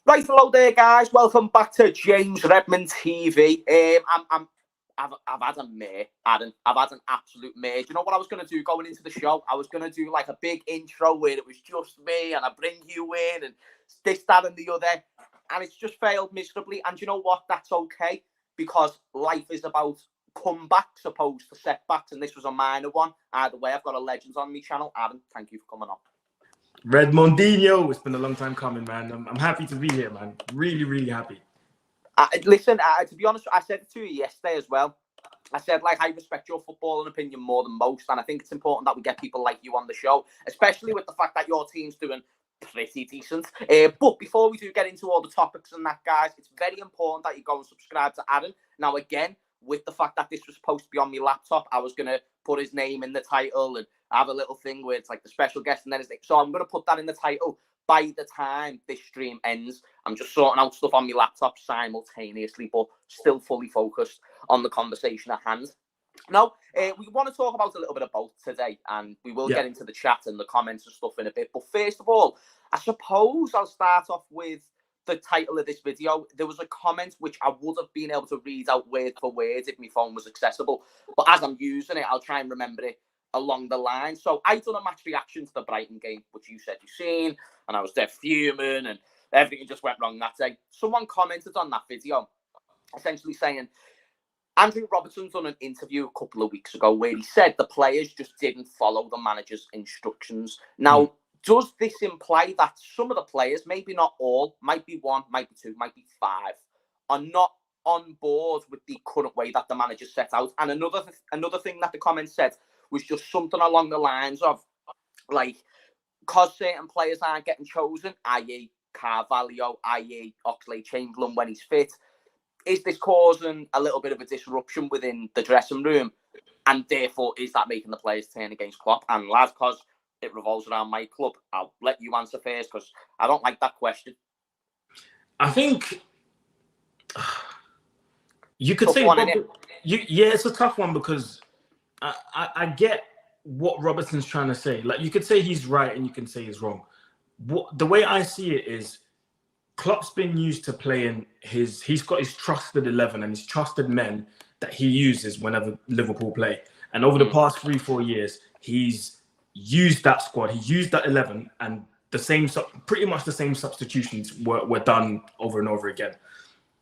Right, hello there, guys. Welcome back to James Redmond TV. I've had a mare, Adam. I've had an absolute mare. Do you know what I was going to do going into the show? I was going to do like a big intro where it was just me and I bring you in and this, that and the other. And it's just failed miserably. And you know what? That's okay because life is about comebacks opposed to setbacks. And this was a minor one. Either way, I've got a legend on my channel. Adam, thank you for coming on. Redmondinho, it's been a long time coming, man. I'm happy to be here, man. Really, really happy. Listen, to be honest, I said it to you yesterday as well. I said, like, I respect your footballing opinion more than most, and I think it's important that we get people like you on the show, especially with the fact that your team's doing pretty decent. But before we do get into all the topics and that, guys, it's very important that you go and subscribe to Adam. Now, again, with the fact that this was supposed to be on my laptop, I was going to put his name in the title and have a little thing where it's like the special guest and then his name. So I'm going to put that in the title. By the time this stream ends, I'm just sorting out stuff on my laptop simultaneously, but still fully focused on the conversation at hand. Now, we want to talk about a little bit of both today, and we will get into the chat and the comments and stuff in a bit. But first of all, I suppose I'll start off with the title of this video. There was a comment which I would have been able to read out word for word if my phone was accessible. But as I'm using it, I'll try and remember it along the line. So I done a match reaction to the Brighton game, which you said you've seen, and I was there fuming and everything just went wrong that day. Someone commented on that video, essentially saying, Andrew Robertson's done an interview a couple of weeks ago where he said the players just didn't follow the manager's instructions. Now, does this imply that some of the players, maybe not all, might be one, might be two, might be five, are not on board with the current way that the manager set out? And another thing that the comment said was just something along the lines of, like, because certain players aren't getting chosen, i.e. Carvalho, i.e. Oxlade-Chamberlain when he's fit, is this causing a little bit of a disruption within the dressing room? And therefore, is that making the players turn against Klopp? And lads, because it revolves around my club, I'll let you answer first because I don't like that question. I think you could say, it's a tough one because I get what Robertson's trying to say. Like, you could say he's right and you can say he's wrong. The way I see it is, Klopp's been used to playing he's got his trusted 11 and his trusted men that he uses whenever Liverpool play. And over the past 3-4 years, he's used that squad. He used that 11, and pretty much the same substitutions were done over and over again.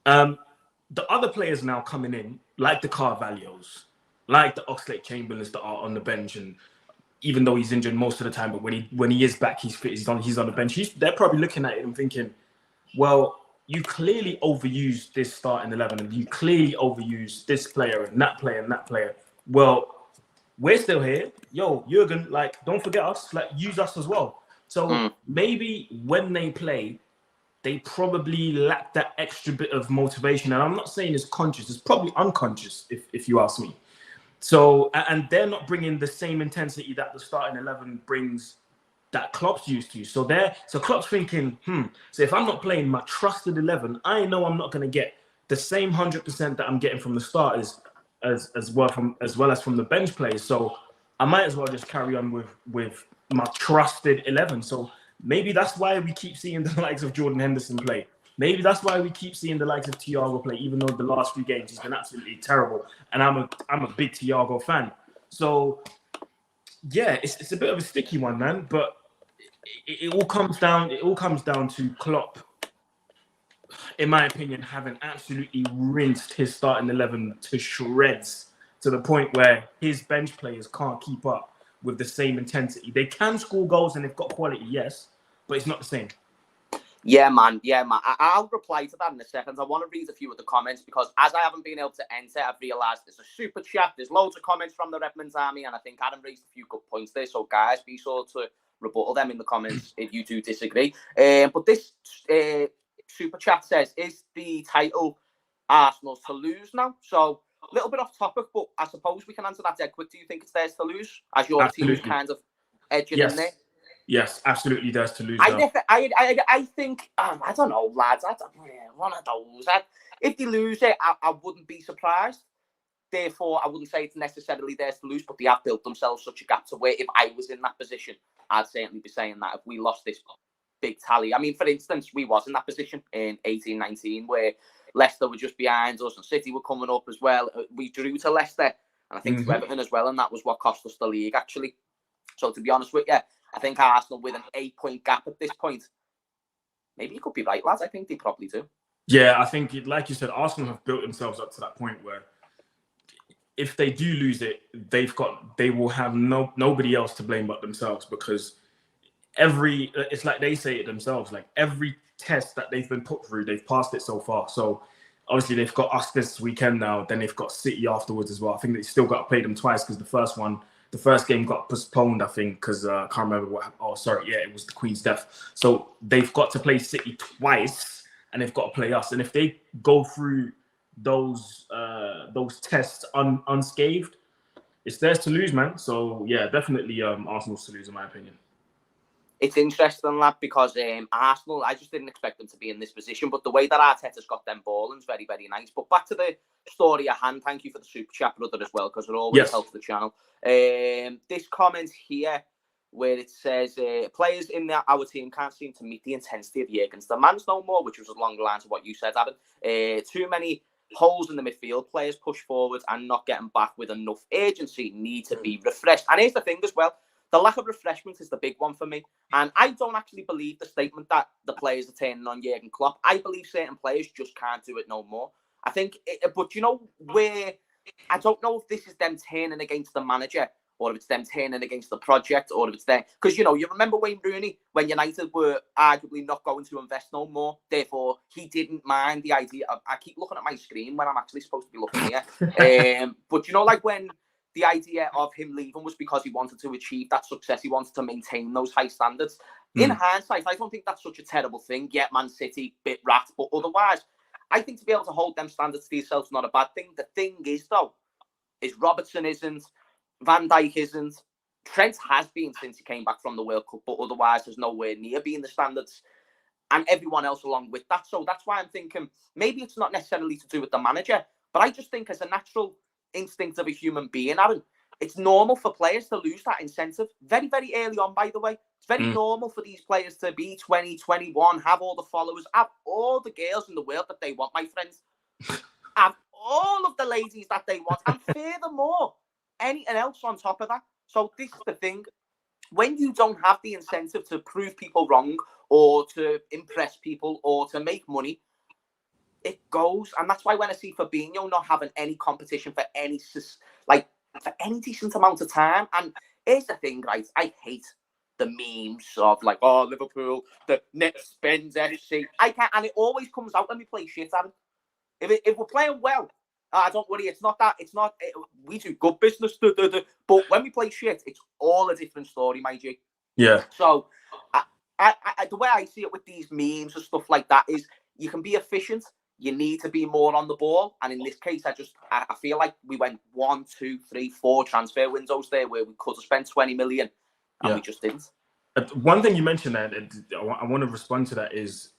The other players now coming in, like the Carvalhos, like the Oxlade-Chamberlains that are on the bench, and even though he's injured most of the time, but when he is back, he's fit, he's on the bench. They're probably looking at it and thinking, well, you clearly overused this starting 11, and you clearly overused this player and that player and that player. Well, we're still here. Yo, Jurgen, like, don't forget us. Like, use us as well. So maybe when they play, they probably lack that extra bit of motivation. And I'm not saying it's conscious. It's probably unconscious, if you ask me. So, and they're not bringing the same intensity that the starting 11 brings that Klopp's used to. So Klopp's thinking, so if I'm not playing my trusted 11, I know I'm not going to get the same 100% that I'm getting from the starters as well as from the bench players. So I might as well just carry on with my trusted 11. So maybe that's why we keep seeing the likes of Jordan Henderson play. Maybe that's why we keep seeing the likes of Thiago play, even though the last few games he's been absolutely terrible. And I'm a big Thiago fan. So yeah, it's a bit of a sticky one, man. But it all comes down to Klopp, in my opinion, having absolutely rinsed his starting 11 to shreds, to the point where his bench players can't keep up with the same intensity. They can score goals and they've got quality, yes, but it's not the same. Yeah, man. I'll reply to that in a second. I want to read a few of the comments because as I haven't been able to enter, I've realised there's a super chat. There's loads of comments from the Redmonds Army, and I think Adam raised a few good points there. So, guys, be sure to rebuttal them in the comments if you do disagree. But this super chat says, is the title Arsenal's to lose now? So, a little bit off topic, but I suppose we can answer that dead quick. Do you think it's theirs to lose as your team's kind of edging in there? Yes, absolutely theirs to lose. I think, I don't know, lads. One of those. If they lose it, I wouldn't be surprised. Therefore, I wouldn't say it's necessarily theirs to lose, but they have built themselves such a gap to where if I was in that position, I'd certainly be saying that if we lost this big tally. I mean, for instance, we was in that position in 18-19 where Leicester were just behind us and City were coming up as well. We drew to Leicester and I think to Everton as well, and that was what cost us the league, actually. So to be honest with you, I think Arsenal with an 8-point gap at this point, maybe you could be right, lads. I think they probably do. Yeah, I think, like you said, Arsenal have built themselves up to that point where if they do lose it, they will have nobody else to blame but themselves, because it's like they say it themselves, like every test that they've been put through, they've passed it so far. So obviously they've got us this weekend now, then they've got City afterwards as well. I think they still got to play them twice because the first game got postponed, I think, because I can't remember what. Oh, sorry, yeah, it was the Queen's death. So they've got to play City twice, and they've got to play us. And if they go through those tests unscathed, it's theirs to lose, man. So yeah, definitely Arsenal's to lose, in my opinion. It's interesting, lad, because Arsenal, I just didn't expect them to be in this position, but the way that Arteta's got them balling's very, very nice. But back to the story at hand, thank you for the super chat, brother, as well, because it always helps the channel. This comment here, where it says, players in our team can't seem to meet the intensity of Jurgen's demands no more, which was along the lines of what you said, Adam. Too many holes in the midfield, players push forward and not getting back with enough urgency, need to be refreshed. And here's the thing as well, the lack of refreshment is the big one for me. And I don't actually believe the statement that the players are turning on Jurgen Klopp. I believe certain players just can't do it no more. I think, but you know where, I don't know if this is them turning against the manager or if it's them turning against the project or if it's them. Because, you know, you remember Wayne Rooney when United were arguably not going to invest no more. Therefore, he didn't mind the idea of, I keep looking at my screen when I'm actually supposed to be looking here. But, you know, like when the idea of him leaving was because he wanted to achieve that success. He wanted to maintain those high standards. In hindsight, I don't think that's such a terrible thing. Yeah, Man City, bit rat, but otherwise, I think to be able to hold them standards to yourself is not a bad thing. The thing is, though, is Robertson isn't, Van Dijk isn't, Trent has been since he came back from the World Cup, but otherwise there's nowhere near being the standards, and everyone else along with that. So that's why I'm thinking maybe it's not necessarily to do with the manager, but I just think as a natural instinct of a human being, Aaron, it's normal for players to lose that incentive very, very early on, by the way. It's very normal for these players to be 20, 21, have all the followers, have all the girls in the world that they want, my friends. Have all of the ladies that they want, and furthermore, anything else on top of that. So this is the thing. When you don't have the incentive to prove people wrong or to impress people or to make money, it goes. And that's why when I see Fabinho not having any competition for any decent amount of time, and here's the thing, right? I hate the memes of like, oh, Liverpool, the net spends FC. I can't, and it always comes out when we play shit, Adam. If we're playing well, don't worry, it's not that. We do good business, but when we play shit, it's all a different story, my G. Yeah. So, the way I see it with these memes and stuff like that is, you can be efficient. You need to be more on the ball, and in this case, I feel like we went 1, 2, 3, 4 transfer windows there where we could have spent 20 million, and we just didn't. One thing you mentioned there, I want to respond to that is.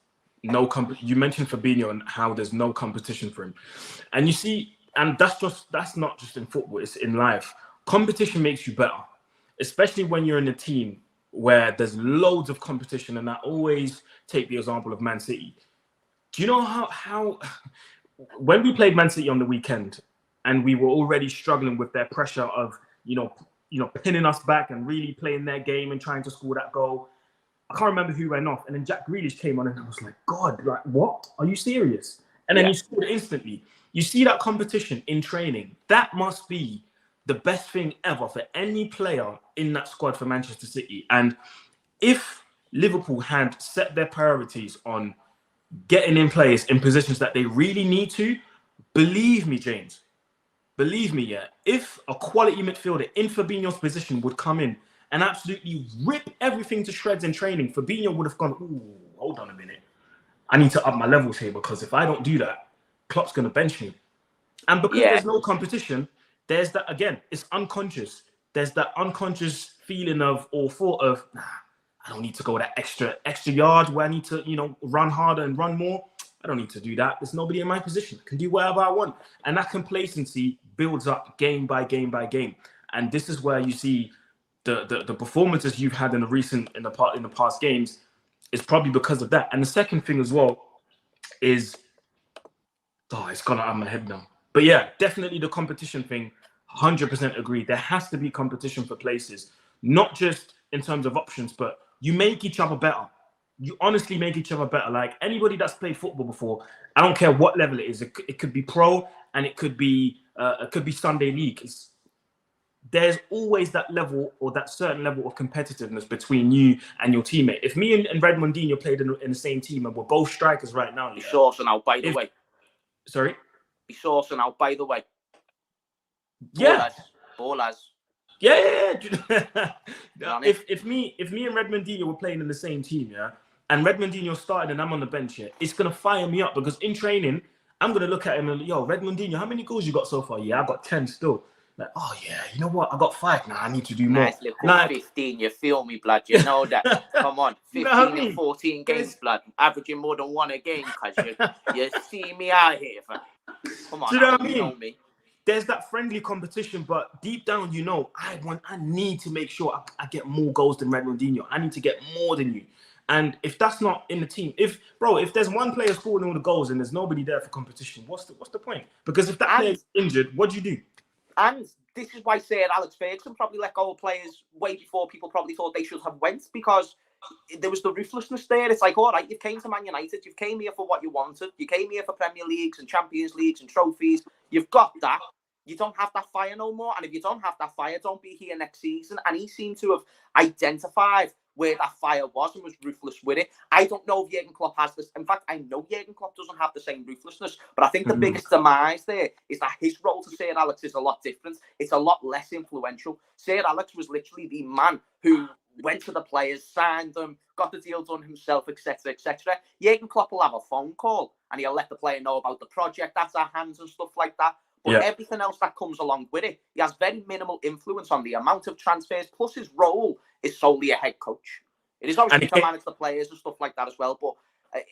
You mentioned Fabinho and how there's no competition for him, and you see, and that's not just in football; it's in life. Competition makes you better, especially when you're in a team where there's loads of competition. And I always take the example of Man City. Do you know how when we played Man City on the weekend, and we were already struggling with their pressure of you know pinning us back and really playing their game and trying to score that goal. I can't remember who ran off, and then Jack Grealish came on, and I was like, God, like, what? Are you serious? And then he scored instantly. You see that competition in training. That must be the best thing ever for any player in that squad for Manchester City. And if Liverpool had set their priorities on getting in players in positions that they really need to, believe me, James, believe me, if a quality midfielder in Fabinho's position would come in and absolutely rip everything to shreds in training, Fabinho would have gone, ooh, hold on a minute. I need to up my levels here, because if I don't do that, Klopp's going to bench me. And because there's no competition, there's that, again, it's unconscious. There's that unconscious feeling of, or thought of, nah, I don't need to go that extra yard where I need to, run harder and run more. I don't need to do that. There's nobody in my position. I can do whatever I want. And that complacency builds up game by game by game. And this is where you see the performances you've had in the past games, it's probably because of that. And the second thing as well is, it's gone out of my head now. But yeah, definitely the competition thing, 100% agree. There has to be competition for places, not just in terms of options, but you make each other better. You honestly make each other better. Like anybody that's played football before, I don't care what level it is. It could be pro and it could be Sunday league. There's always that level or that certain level of competitiveness between you and your teammate. If me and Redmondinho played in the same team and we're both strikers right now, he's sourcing out, by the way. Sorry? He's sourcing out, by the way. Yeah. Ballers. Yeah. If me and Redmondinho were playing in the same team, yeah, and Redmondinho started and I'm on the bench here, it's gonna fire me up because in training, I'm gonna look at him and Redmondinho, how many goals you got so far? Yeah, I got 10 still. Like, oh yeah, you know what? I got 5 now. I need to do more. Nice little 15. You feel me, blood? You know that. Come on, 15 and 14 games, blood, averaging more than 1 a game. Cause you see me out here. Come on, do you know what I mean? You know me. There's that friendly competition, but deep down, I need to make sure I get more goals than Redmondinho. I need to get more than you. And if that's not in the team, if there's one player scoring all the goals and there's nobody there for competition, what's the point? Because if that player's injured, what do you do? And this is why Sir Alex Ferguson probably let go of players way before people probably thought they should have went, because there was the ruthlessness there. It's like, all right, you came to Man United, you've came here for what you wanted, you came here for Premier Leagues and Champions Leagues and trophies, you've got that. You don't have that fire no more. And if you don't have that fire, don't be here next season. And he seemed to have identified where that fire was and was ruthless with it. I don't know if Jurgen Klopp has this. In fact, I know Jurgen Klopp doesn't have the same ruthlessness. But I think the biggest demise there is that his role to Sir Alex is a lot different. It's a lot less influential. Sir Alex was literally the man who went to the players, signed them, got the deal done himself, etc., etc. Jurgen Klopp will have a phone call and he'll let the player know about the project that's our hands and stuff like that. But everything else that comes along with it, he has very minimal influence on the amount of transfers. Plus, his role is solely a head coach. It is obviously to manage the players and stuff like that as well. But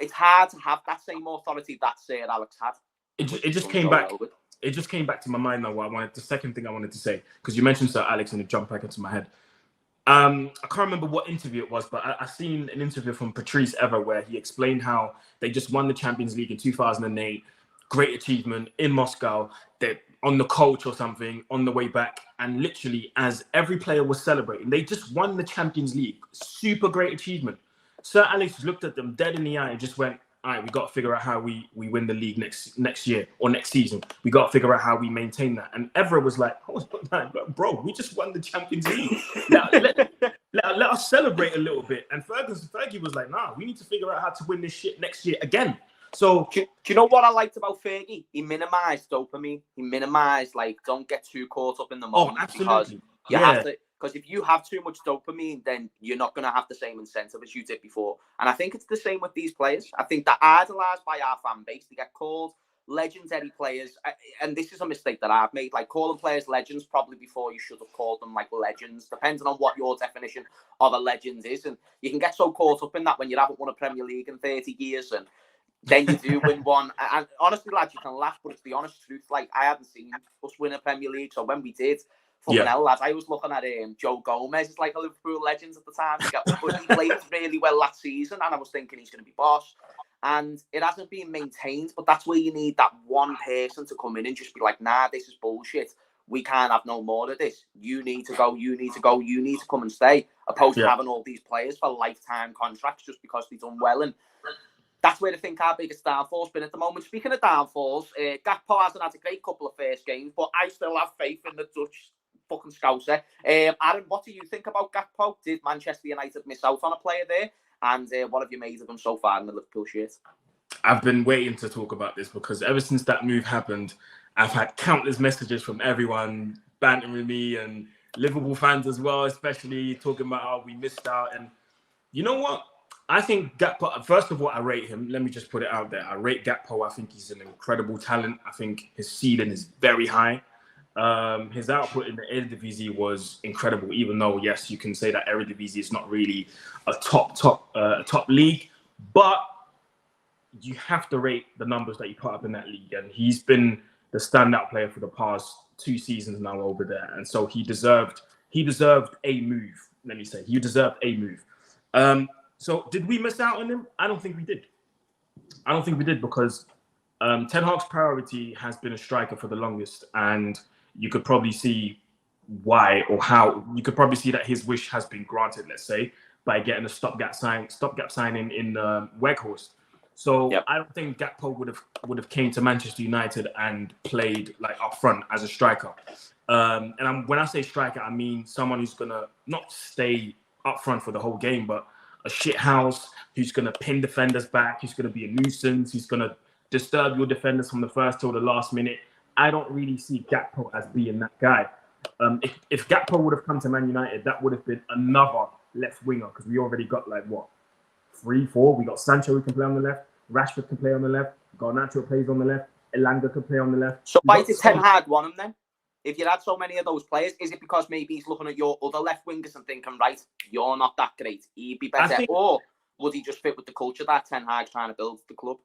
it's hard to have that same authority that Sir Alex had. It just came back. It just came back to my mind now. The second thing I wanted to say, because you mentioned Sir Alex and it jumped back into my head. I can't remember what interview it was, but I seen an interview from Patrice Evra where he explained how they just won the Champions League in 2008. Great achievement in Moscow. They're on the coach or something on the way back. And literally, as every player was celebrating, they just won the Champions League. Super great achievement. Sir Alex looked at them dead in the eye and just went, all right, we got to figure out how we win the league next year or next season. We got to figure out how we maintain that. And Evra was like, bro, we just won the Champions League. Let us celebrate a little bit. And Fergie was like, nah, we need to figure out how to win this shit next year again. So do you know what I liked about Fergie? He minimized dopamine. He minimized, don't get too caught up in the moment. Oh, absolutely. Because if you have too much dopamine, then you're not going to have the same incentive as you did before. And I think it's the same with these players. I think they're idolized by our fan base. They get called legendary players. And this is a mistake that I've made. Calling players legends probably before you should have called them legends, depending on what your definition of a legend is. And you can get so caught up in that when you haven't won a Premier League in 30 years and then you do win one. And honestly, lads, you can laugh, but it's the honest truth. I hadn't seen us win a Premier League, so when we did, fucking hell, lads, I was looking at Joe Gomez. It's like a Liverpool legend at the time. But he played really well last season, and I was thinking he's going to be boss. And it hasn't been maintained, but that's where you need that one person to come in and just be like, nah, this is bullshit. We can't have no more of this. You need to go, you need to go, you need to come and stay, opposed to having all these players for lifetime contracts just because they've done well. And that's where I think our biggest downfall's been at the moment. Speaking of downfalls, Gakpo hasn't had a great couple of first games, but I still have faith in the Dutch fucking Scouser. Aaron, what do you think about Gakpo? Did Manchester United miss out on a player there? And what have you made of him so far in the Liverpool shirt? I've been waiting to talk about this because ever since that move happened, I've had countless messages from everyone bantering with me and Liverpool fans as well, especially talking about how we missed out. And you know what? I think Gakpo, first of all, I rate him. Let me just put it out there. I rate Gakpo. I think he's an incredible talent. I think his ceiling is very high. His output in the Eredivisie was incredible, even though, yes, you can say that Eredivisie is not really a top league, but you have to rate the numbers that he put up in that league. And he's been the standout player for the past 2 seasons now over there. And so he deserved a move, let me say. He deserved a move. So did we miss out on him? I don't think we did. I don't think we did because Ten Hag's priority has been a striker for the longest, and you could probably see why or how. You could probably see that his wish has been granted, let's say, by getting a stopgap signing in Weghorst. So I don't think Gakpo would have came to Manchester United and played like up front as a striker. When I say striker, I mean someone who's gonna not stay up front for the whole game, but a shithouse who's gonna pin defenders back, who's gonna be a nuisance, who's gonna disturb your defenders from the first till the last minute. I don't really see Gakpo as being that guy. If Gakpo would have come to Man United, that would have been another left winger because we already got like what 3, 4. We got Sancho who can play on the left, Rashford can play on the left, Garnacho plays on the left, Elanga can play on the left. So why did Ten Hag want him then? If you had so many of those players, is it because maybe he's looking at your other left wingers and thinking, right, you're not that great, he'd be better, or would he just fit with the culture that Ten Hag's trying to build the club?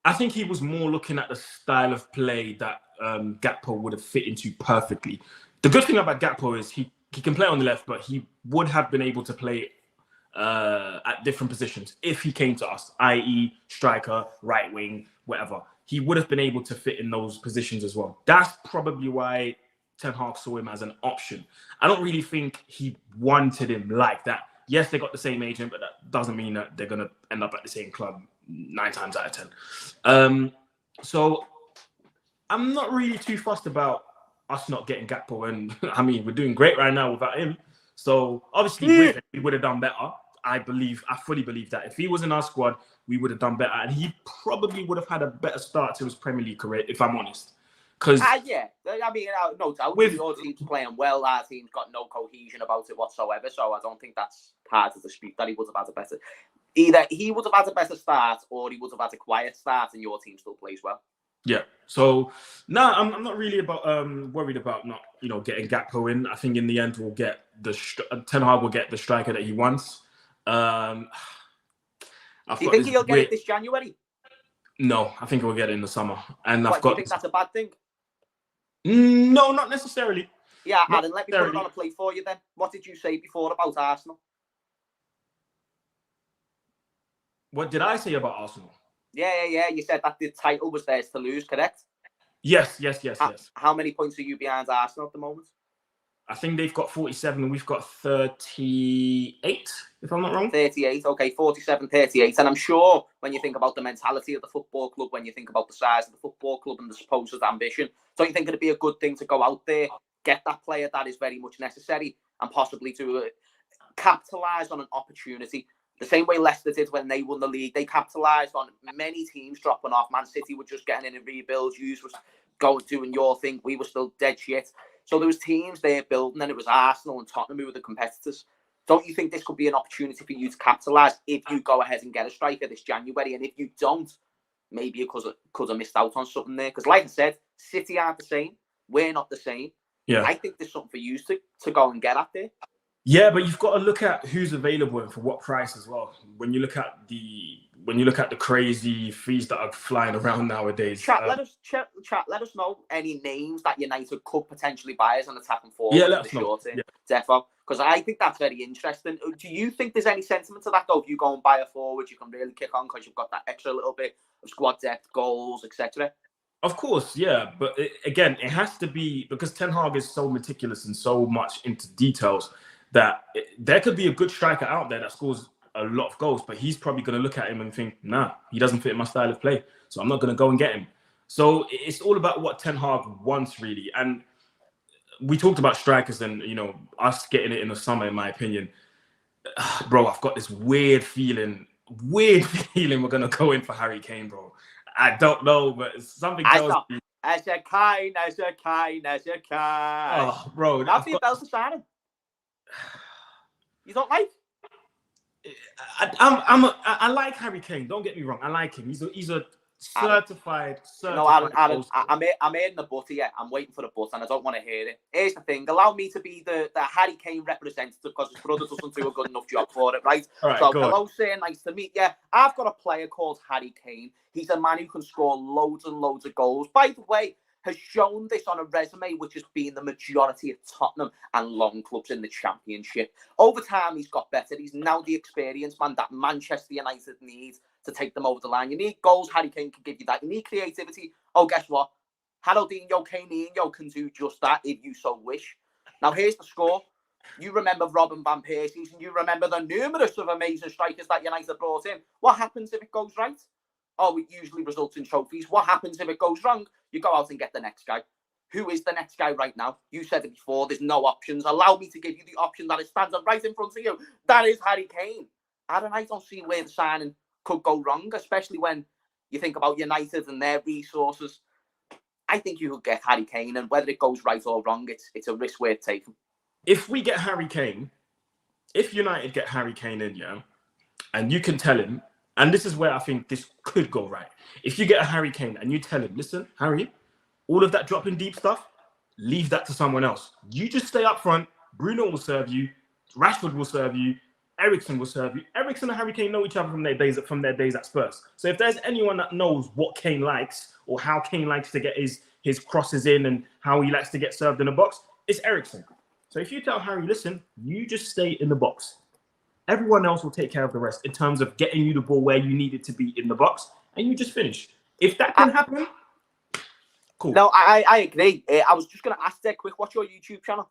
I think he was more looking at the style of play that Gakpo would have fit into perfectly. The good thing about Gakpo is he can play on the left, but he would have been able to play at different positions if he came to us, i.e. striker, right wing, whatever. He would have been able to fit in those positions as well. That's probably why Ten Hag saw him as an option. I don't really think he wanted him like that. Yes, they got the same agent, but that doesn't mean that they're going to end up at the same club 9 times out of 10. So I'm not really too fussed about us not getting Gakpo. And I mean, we're doing great right now without him. So obviously with him, we would have done better. I fully believe that. If he was in our squad, we would have done better. And he probably would have had a better start to his Premier League career, if I'm honest. Because I mean, no doubt, with your team's playing well, our team's got no cohesion about it whatsoever. So I don't think that's hard to dispute that he would have had a better. Either he would have had a better start, or he would have had a quiet start, and your team still plays well. Yeah. So no, I'm not really about worried about not getting Gakpo in. I think in the end we'll get Ten Hag will get the striker that he wants. Do you think he'll get it this January? No, I think we'll get it in the summer. And do you think that's a bad thing? No, not necessarily. Yeah, Adam, let me put it on a plate for you then. What did you say before about Arsenal? What did I say about Arsenal? Yeah. You said that the title was theirs to lose, correct? Yes. How many points are you behind Arsenal at the moment? I think they've got 47 and we've got 38, if I'm not wrong. 38, okay, 47, 38. And I'm sure when you think about the mentality of the football club, when you think about the size of the football club and the supposed ambition, don't you think it'd be a good thing to go out there, get that player that is very much necessary, and possibly to capitalise on an opportunity? The same way Leicester did when they won the league. They capitalised on many teams dropping off. Man City were just getting in a rebuild. You was doing your thing. We were still dead shit. So there was teams there building, and it was Arsenal and Tottenham who were the competitors. Don't you think this could be an opportunity for you to capitalise if you go ahead and get a striker this January? And if you don't, maybe you could have missed out on something there. Because like I said, City aren't the same. We're not the same. Yeah. I think there's something for you to go and get at there. Yeah, but you've got to look at who's available and for what price as well. When you look at the crazy fees that are flying around nowadays. Chat, let us know any names that United could potentially buy as an attacking forward in the short term. Defo, because I think that's very interesting. Do you think there's any sentiment to that though? If you go and buy a forward, you can really kick on because you've got that extra little bit of squad depth, goals, etc. Of course, yeah, but again, it has to be because Ten Hag is so meticulous and so much into details that there could be a good striker out there that scores a lot of goals, but he's probably going to look at him and think, nah, he doesn't fit my style of play, so I'm not going to go and get him. So it's all about what Ten Hag wants, really. And we talked about strikers and, us getting it in the summer, in my opinion. Bro, I've got this weird feeling we're going to go in for Harry Kane, bro. I don't know, but something tells me. As a Kane. Oh, bro. That'd be a belt to sign. You don't like? I like Harry Kane. Don't get me wrong. I like him. He's a certified. No, Adam, I'm in the butt here. I'm waiting for the butt, and I don't want to hear it. Here's the thing: allow me to be the Harry Kane representative because his brother doesn't do a good enough job for it, right? Right, so, hello, sir. Nice to meet you. I've got a player called Harry Kane. He's a man who can score loads and loads of goals. By the way, has shown this on a resume which has been the majority of Tottenham and long clubs in the Championship. Over time, he's got better. He's now the experienced man that Manchester United needs to take them over the line. You need goals. Harry Kane can give you that. You need creativity. Oh, guess what? Haroldinho, Kaneinho can do just that if you so wish. Now, here's the score. You remember Robin Van Persie's, and you remember the numerous of amazing strikers that United brought in. What happens if it goes right? Oh, it usually results in trophies. What happens if it goes wrong? You go out and get the next guy. Who is the next guy right now? You said it before. There's no options. Allow me to give you the option that is standing right in front of you. That is Harry Kane. I don't see where the signing could go wrong, especially when you think about United and their resources. I think you could get Harry Kane, and whether it goes right or wrong, it's a risk worth taking. If we get Harry Kane, if United get Harry Kane in, yeah, and you can tell him, and this is where I think this could go right. If you get a Harry Kane and you tell him, listen, Harry, all of that dropping deep stuff, leave that to someone else. You just stay up front. Bruno will serve you. Rashford will serve you. Eriksen will serve you. Eriksen and Harry Kane know each other from their days at Spurs. So if there's anyone that knows what Kane likes or how Kane likes to get his crosses in and how he likes to get served in the box, it's Eriksen. So if you tell Harry, listen, you just stay in the box. Everyone else will take care of the rest in terms of getting you the ball where you need it to be in the box, and you just finish. If that can happen, cool. No, I agree. I was just going to ask that quick, what's your YouTube channel?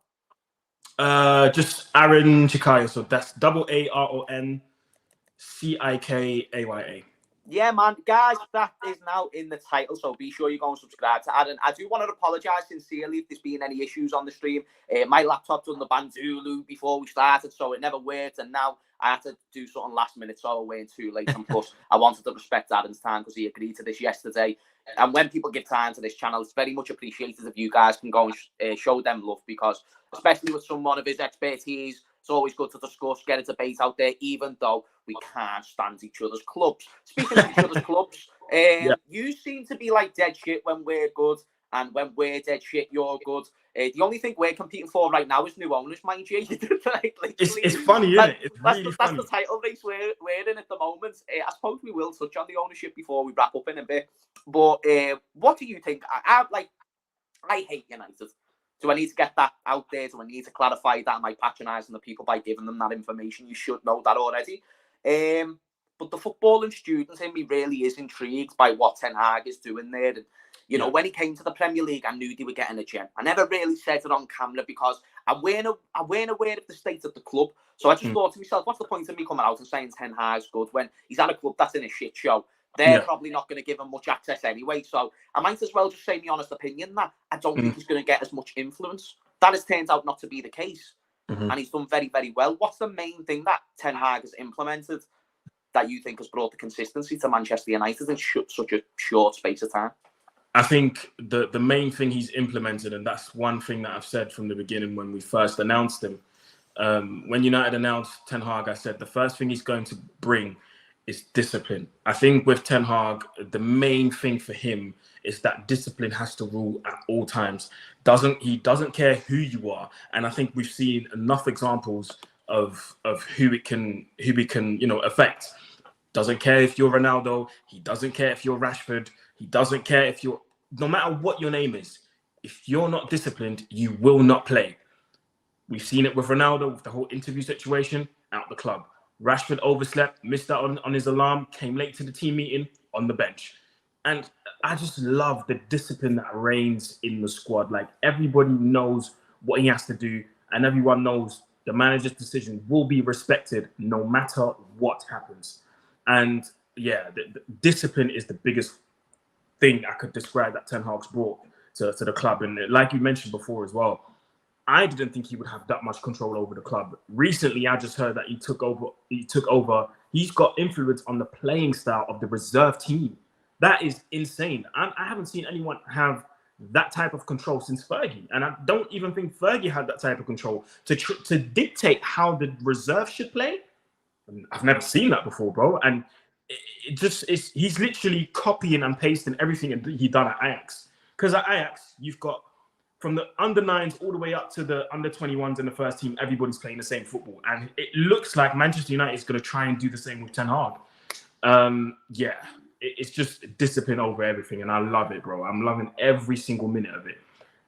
Just Aaron Chikaya. So that's AaronCikaya. Yeah, man. Guys, that is now in the title, so be sure you go and subscribe to Aaron. I do want to apologise sincerely if there's been any issues on the stream. My laptop done the Bandulu before we started, so it never worked, and now I had to do something last minute, so I went too late. And plus, I wanted to respect Aaron's time because he agreed to this yesterday. And when people give time to this channel, it's very much appreciated if you guys can go and show them love, because especially with someone of his expertise, it's always good to discuss, get a debate out there, even though we can't stand each other's clubs. Speaking of each other's clubs, you seem to be like dead shit when we're good, and when we're dead shit, you're good. The only thing we're competing for right now is new owners, mind you. It's funny, isn't it? It's really that's the title race we're in at the moment. I suppose we will touch on the ownership before we wrap up in a bit. But what do you think? I hate United. Do I need to get that out there? Do I need to clarify that? Am I patronising the people by giving them that information? You should know that already. But the footballing student in me really is intrigued by what Ten Hag is doing there. And, you know, when he came to the Premier League, I knew they were getting a gem. I never really said it on camera because I weren't aware of the state of the club. So I just thought to myself, what's the point of me coming out and saying Ten Hag's good when he's at a club that's in a shit show? They're probably not going to give him much access anyway. So I might as well just say my honest opinion that I don't think he's going to get as much influence. That has turned out not to be the case. And he's done very, very well. What's the main thing that Ten Hag has implemented that you think has brought the consistency to Manchester United in such a short space of time? I think the main thing he's implemented, and that's one thing that I've said from the beginning when we first announced him. When United announced Ten Hag, I said the first thing he's going to bring is discipline. I think with Ten Hag, the main thing for him is that discipline has to rule at all times. He doesn't care who you are, and I think we've seen enough examples of who it can affect. Doesn't care if you're Ronaldo. He doesn't care if you're Rashford. He doesn't care if you're, no matter what your name is. If you're not disciplined, you will not play. We've seen it with Ronaldo with the whole interview situation, out the club. Rashford overslept, missed out on his alarm, came late to the team meeting, on the bench. And I just love the discipline that reigns in the squad. Like, everybody knows what he has to do, and everyone knows the manager's decision will be respected no matter what happens. And yeah, the discipline is the biggest thing I could describe that Ten Hag's brought to the club. And like you mentioned before as well, I didn't think he would have that much control over the club. Recently, I just heard that he took over. He's got influence on the playing style of the reserve team. That is insane. I haven't seen anyone have that type of control since Fergie. And I don't even think Fergie had that type of control to dictate how the reserve should play. I've never seen that before, bro. And he's literally copying and pasting everything he done at Ajax. Because at Ajax, you've got from the under-9s all the way up to the under-21s in the first team, everybody's playing the same football. And it looks like Manchester United is going to try and do the same with Ten Hag. it's just discipline over everything, and I love it, bro. I'm loving every single minute of it.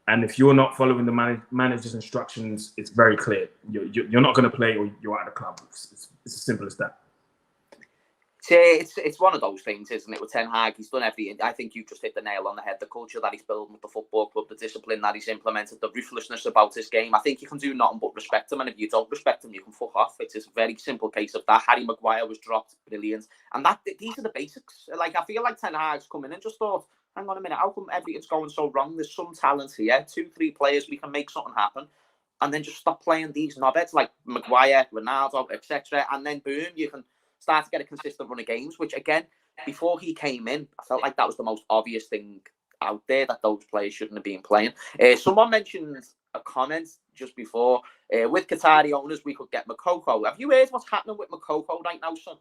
And if you're not following the manager's instructions, it's very clear. You're not going to play, or you're out of the club. It's as simple as that. It's one of those things, isn't it? With Ten Hag, he's done everything. I think you just hit the nail on the head. The culture that he's building with the football club, the discipline that he's implemented, the ruthlessness about his game. I think you can do nothing but respect him, and if you don't respect him, you can fuck off. It's a very simple case of that. Harry Maguire was dropped, brilliant, and these are the basics. Like, I feel like Ten Hag's come in and just thought, hang on a minute, how come everything's going so wrong? There's some talent here, 2-3 players, we can make something happen, and then just stop playing these knobheads like Maguire, Ronaldo, etc. And then boom, you can start to get a consistent run of games, which again, before he came in, I felt like that was the most obvious thing out there, that those players shouldn't have been playing. Someone mentioned a comment just before, with Qatari owners, we could get Moukoko. Have you heard what's happening with Moukoko right now, son?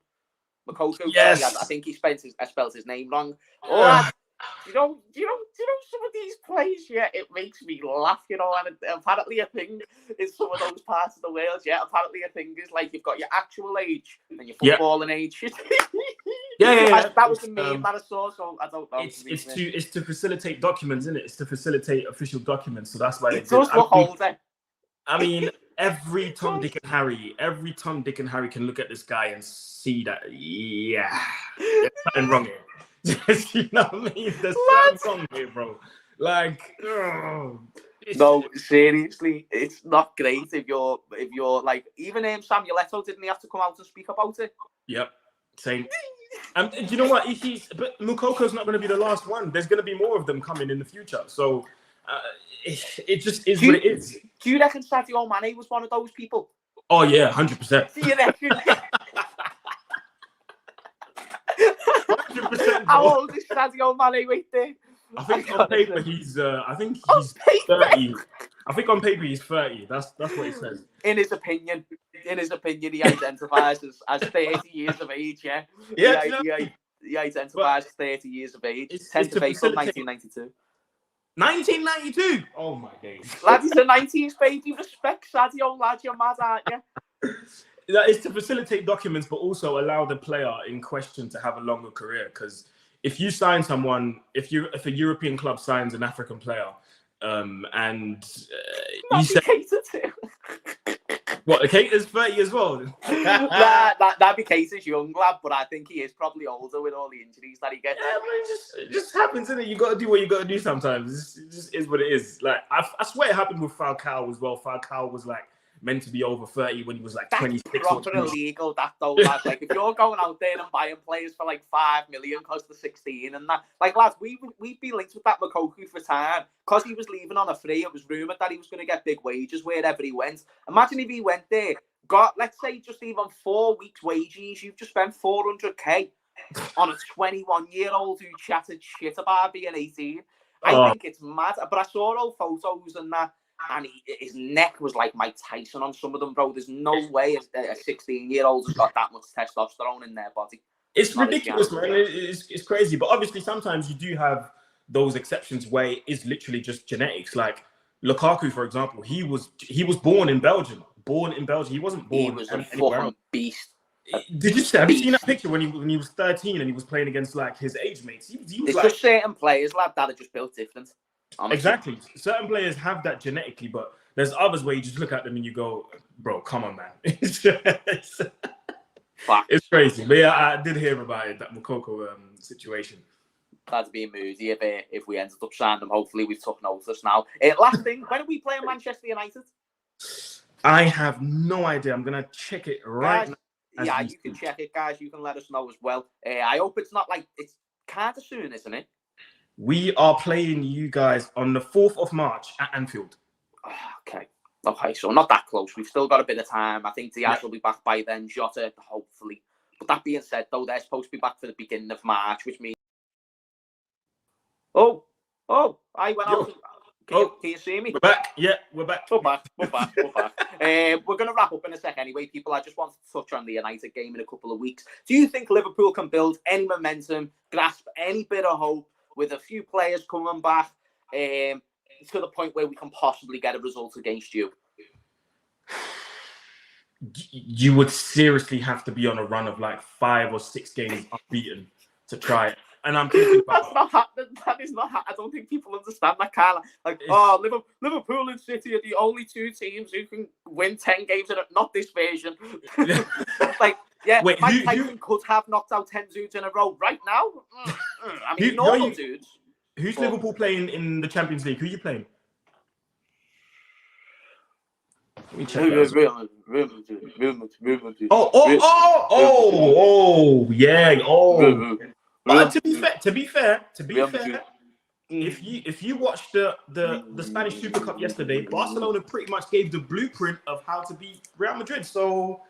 Moukoko, yes. I think he spelled his name wrong. Do you know some of these plays? Yeah, it makes me laugh. And apparently a thing in some of those parts of the world. Yeah, apparently a thing is like you've got your actual age and your footballing age. Yeah. That was the meme that I saw. So I don't know. It's to facilitate documents, isn't it? It's to facilitate official documents. So that's why it does look older. I mean, every Tom, Dick, and Harry can look at this guy and see that, there's something wrong here. You know what I mean? There's something wrong here, bro. Like, no, seriously, it's not great if you're like, even Samuel Eto'o, didn't he have to come out and speak about it? Yep, same. And do you know what? But Moukoko's not going to be the last one. There's going to be more of them coming in the future. So it just is what it is. Do you reckon Sadio Mane was one of those people? Oh yeah, 100%. Do you reckon? 100%. How old is Sadio Mane? Wait there. I think on paper he's 30. I think on paper he's 30. That's what he says. In his opinion, he identifies as 30 years of age. Yeah. He identifies as 30 years of age. 10th of April, 1992. 1992. Oh my days. Lad, he's a 90s baby. Respect Sadio, lad. You're mad, aren't you? That is to facilitate documents, but also allow the player in question to have a longer career. Because if you sign someone, if a European club signs an African player, and you say, what, Keita's 30 as well? That'd be Keita's young lad, but I think he is probably older with all the injuries that he gets. Yeah, but it just happens, isn't it? You got to do what you got to do sometimes. It just is what it is. Like I swear it happened with Falcao as well. Falcao was like meant to be over 30 when he was like 26. That's proper illegal, that though, lad. Like, if you're going out there and buying players for like 5 million because they're 16 and that, like, lads, we'd be linked with that Moukoko for time because he was leaving on a free. It was rumoured that he was going to get big wages wherever he went. Imagine if he went there, got, let's say, just even 4 weeks' wages. You've just spent 400k on a 21-year-old who chatted shit about being 18. I think it's mad. But I saw old photos and that. And his neck was like Mike Tyson on some of them, bro. There's no way a 16-year-old has got that much testosterone in their body. It's ridiculous, man. It's crazy. But obviously, sometimes you do have those exceptions where it is literally just genetics. Like Lukaku, for example, he was born in Belgium. He wasn't born. He was a fucking beast. Have you seen that picture when he was 13 and he was playing against like his age mates? He was like, just certain players, lad, that are just built different. Honestly. Exactly. Certain players have that genetically, but there's others where you just look at them and you go, bro, come on, man. It's crazy. But yeah, I did hear about it, that Moukoko situation. Glad to be moody if we ended up signing them. Hopefully we've took notice now. Last thing, when are we playing Manchester United? I have no idea. I'm going to check it right now. Yeah, you can check it, guys. You can let us know as well. I hope it's not like, it's kind of soon, isn't it? We are playing you guys on the 4th of March at Anfield. Okay, so not that close. We've still got a bit of time. I think Diaz will be back by then, Jota, hopefully. But that being said, though, they're supposed to be back for the beginning of March, which means... I went out. Can you see me? We're back. Yeah, we're back. We're back. We're going to wrap up in a sec anyway, people. I just wanted to touch on the United game in a couple of weeks. Do you think Liverpool can build any momentum, grasp any bit of hope with a few players coming back to the point where we can possibly get a result against you? You would seriously have to be on a run of like 5 or 6 games unbeaten to try it. And I'm thinking that's not happening. That is not happening. I don't think people understand that, Carla. Like, Liverpool and City are the only two teams who can win 10 games in it. Not this version. Like, yeah, wait, Mike Tyson could have knocked out 10 dudes in a row right now. I mean, normal dudes. Who's Liverpool playing in the Champions League? Who are you playing? Let me check that. But to be fair, if you watched the Spanish Super Cup yesterday, Barcelona pretty much gave the blueprint of how to beat Real Madrid. So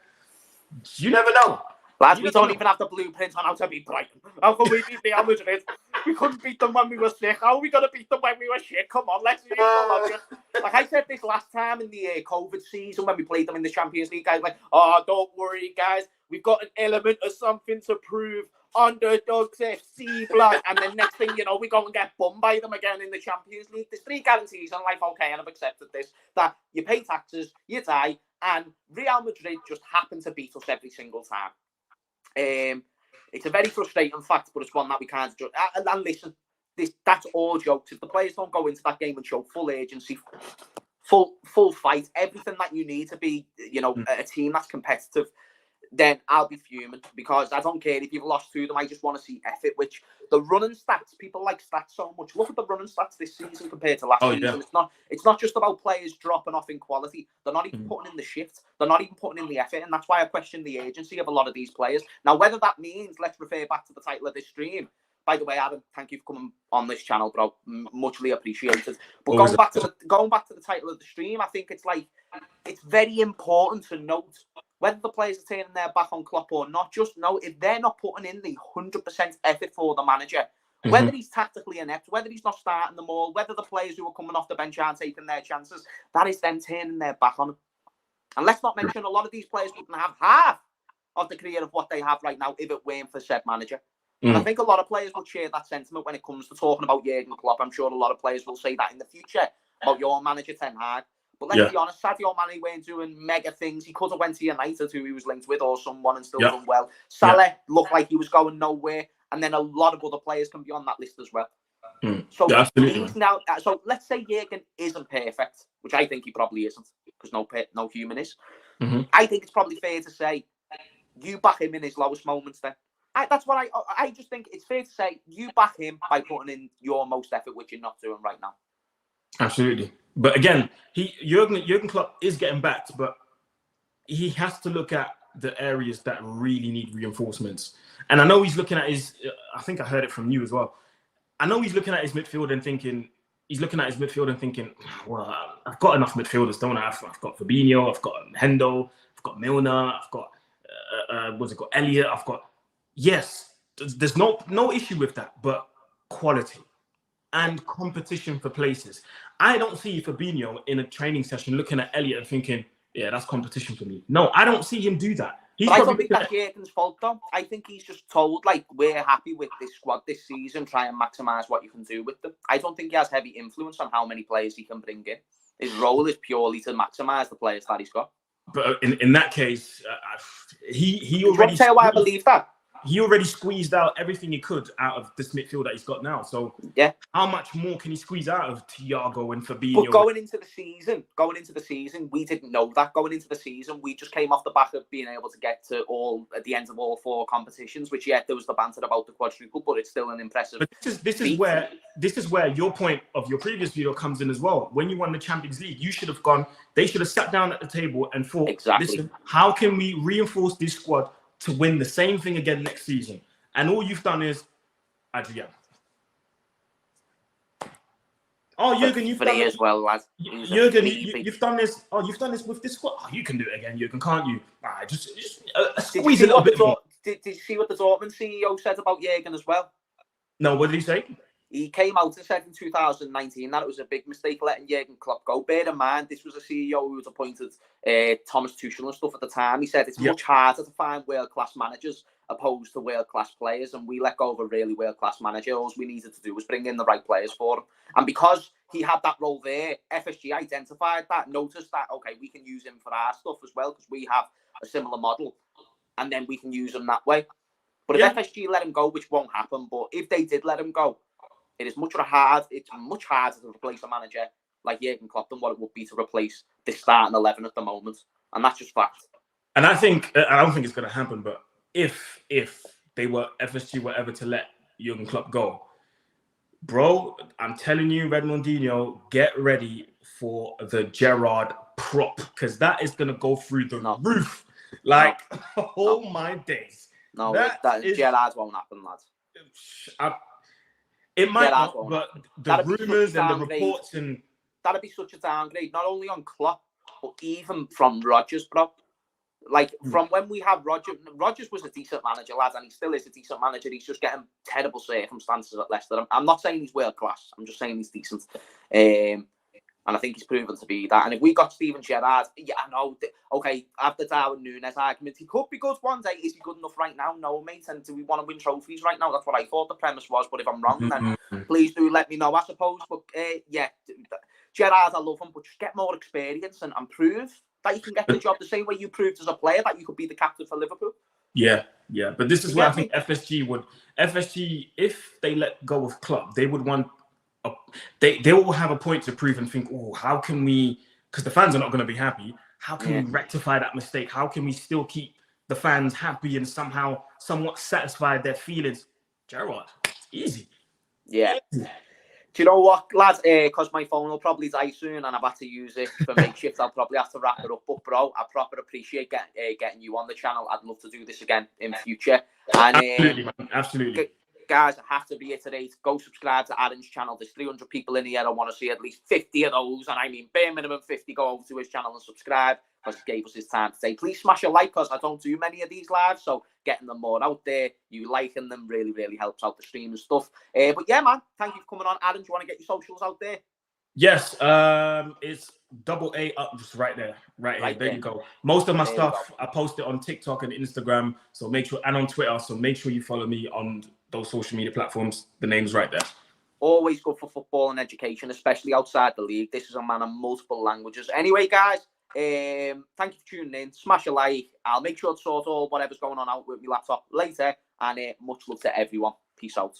you never know. Lads, we don't even have the blueprint on how to beat Brighton. How can we beat Real Madrid? We couldn't beat them when we were sick. How are we going to beat them when we were shit? Come on, let's use the logic. Like I said this last time in the COVID season when we played them in the Champions League, guys, like, oh, don't worry, guys. We've got an element of something to prove. Underdogs FC block, and then next thing you know, we go and get bummed by them again in the Champions League. There's 3 guarantees in life, okay, and I've accepted this, that you pay taxes, you die, and Real Madrid just happen to beat us every single time. It's a very frustrating fact, but it's one that we can't judge. And listen, that's all jokes. If the players don't go into that game and show full agency, full fight, everything that you need to be, you know, a team that's competitive, then I'll be fuming, because I don't care if you've lost to them. I just want to see effort, which the running stats, people like stats so much. Look at the running stats this season compared to last season. It's not just about players dropping off in quality. They're not even putting in the shift. They're not even putting in the effort, and that's why I question the agency of a lot of these players. Now, whether that means, let's refer back to the title of this stream. By the way, Adam, thank you for coming on this channel, bro. Muchly appreciated. But going back to the title of the stream, I think it's very important to note whether the players are turning their back on Klopp or not. Just know if they're not putting in the 100% effort for the manager, whether he's tactically inept, whether he's not starting them all, whether the players who are coming off the bench aren't taking their chances, that is them turning their back on him. And let's not mention a lot of these players wouldn't have half of the career of what they have right now if it weren't for said manager. And I think a lot of players will share that sentiment when it comes to talking about Jurgen Klopp. I'm sure a lot of players will say that in the future about your manager, Ten Hag. But let's be honest, Sadio Mane weren't doing mega things. He could have went to United, who he was linked with, or someone, and still done well. Salah looked like he was going nowhere. And then a lot of other players can be on that list as well. So now, so let's say Jurgen isn't perfect, which I think he probably isn't, because no human is. I think it's probably fair to say you back him in his lowest moments then. That's what I just think it's fair to say you back him by putting in your most effort, which you're not doing right now. Absolutely. But again, Jurgen Klopp is getting backed, but he has to look at the areas that really need reinforcements. And I know he's looking at his, I think I heard it from you as well. I know he's looking at his midfield and thinking, well, I've got enough midfielders, don't I? I've got Fabinho, I've got Hendo, I've got Milner, I've got, Elliott, I've got, yes, there's no issue with that, but quality and competition for places. I don't see Fabinho in a training session looking at Elliott and thinking, yeah, that's competition for me. No, I don't see him do that. I don't think that's Jurgen's fault, though. I think he's just told, like, we're happy with this squad this season, try and maximise what you can do with them. I don't think he has heavy influence on how many players he can bring in. His role is purely to maximise the players that he's got. But in that case, he already... tell you why I believe that. He already squeezed out everything he could out of this midfield that he's got now. So how much more can he squeeze out of Thiago and Fabinho? But going into the season, we didn't know that. Going into the season, we just came off the back of being able to get to at the end of all 4 competitions, which there was the banter about the quadruple, but it's still an impressive. But this is where your point of your previous video comes in as well. When you won the Champions League, you should have gone. They should have sat down at the table and thought, listen, how can we reinforce this squad to win the same thing again next season? And all you've done is Adrian. Oh, Jurgen, you've done as well, lad. Jurgen, you've done this. Oh, you've done this with this squad. Oh, you can do it again, Jurgen, can't you? Just squeeze it a bit more. Did you see what the Dortmund CEO said about Jurgen as well? No, what did he say? He came out and said in 2019 that it was a big mistake letting Jurgen Klopp go. Bear in mind, this was a CEO who was appointed Thomas Tuchel and stuff at the time. He said it's much harder to find world-class managers opposed to world-class players, and we let go of a really world-class manager. All we needed to do was bring in the right players for him. And because he had that role there, FSG identified that, noticed that, okay, we can use him for our stuff as well because we have a similar model, and then we can use him that way. But if FSG let him go, which won't happen, but if they did let him go, it's much harder to replace a manager like Jurgen Klopp than what it would be to replace this starting 11 at the moment. And that's just fact. And I don't think it's going to happen, but if FSG were ever to let Jurgen Klopp go, bro, I'm telling you, Redmondinho, get ready for the Gerrard prop, because that is going to go through the roof. Like, my days. No, Gerrard won't happen, lads. It might not, but the rumours and the reports and... That'd be such a downgrade, not only on Klopp, but even from Rodgers, bro. Like, from when we have Rodgers was a decent manager, lads, and he still is a decent manager. He's just getting terrible circumstances at Leicester. I'm not saying he's world class. I'm just saying he's decent. And I think he's proven to be that. And if we got Steven Gerrard, yeah, I know. Okay, after Darwin Núñez argument, he could be good one day. Is he good enough right now? No, mate. And do we want to win trophies right now? That's what I thought the premise was. But if I'm wrong, then please do let me know, I suppose. But yeah, Gerrard, I love him, but just get more experience and prove that you can get the job the same way you proved as a player that you could be the captain for Liverpool. Yeah. But this is where I think FSG, if they let go of Klopp, they would want. They will have a point to prove and think, oh, how can we, because the fans are not going to be happy, how can we rectify that mistake? How can we still keep the fans happy and somewhat satisfy their feelings? Gerrard, it's easy. Yeah. Do you know what, lads? Because my phone will probably die soon and I've had to use it for makeshift, I'll probably have to wrap it up. But, bro, I proper appreciate getting you on the channel. I'd love to do this again in future. And, absolutely, man. Absolutely. Guys, I have to reiterate, go subscribe to Aaron's channel. There's 300 people in here. I want to see at least 50 of those. And I mean, bare minimum 50. Go over to his channel and subscribe, because he gave us his time today. Please smash a like, because I don't do many of these lives. So getting them more out there, you liking them really, really helps out the stream and stuff. But yeah, man, thank you for coming on. Aaron, do you want to get your socials out there? Yes, it's AA up just right there. Right here. There you go. Most of my stuff, I post it on TikTok and Instagram. So make sure, and on Twitter. So make sure you follow me on those social media platforms. The name's right there. Always good for football and education, especially outside the league. This is a man of multiple languages. Anyway, guys, thank you for tuning in. Smash a like. I'll make sure to sort all whatever's going on out with my laptop later. And much love to everyone. Peace out.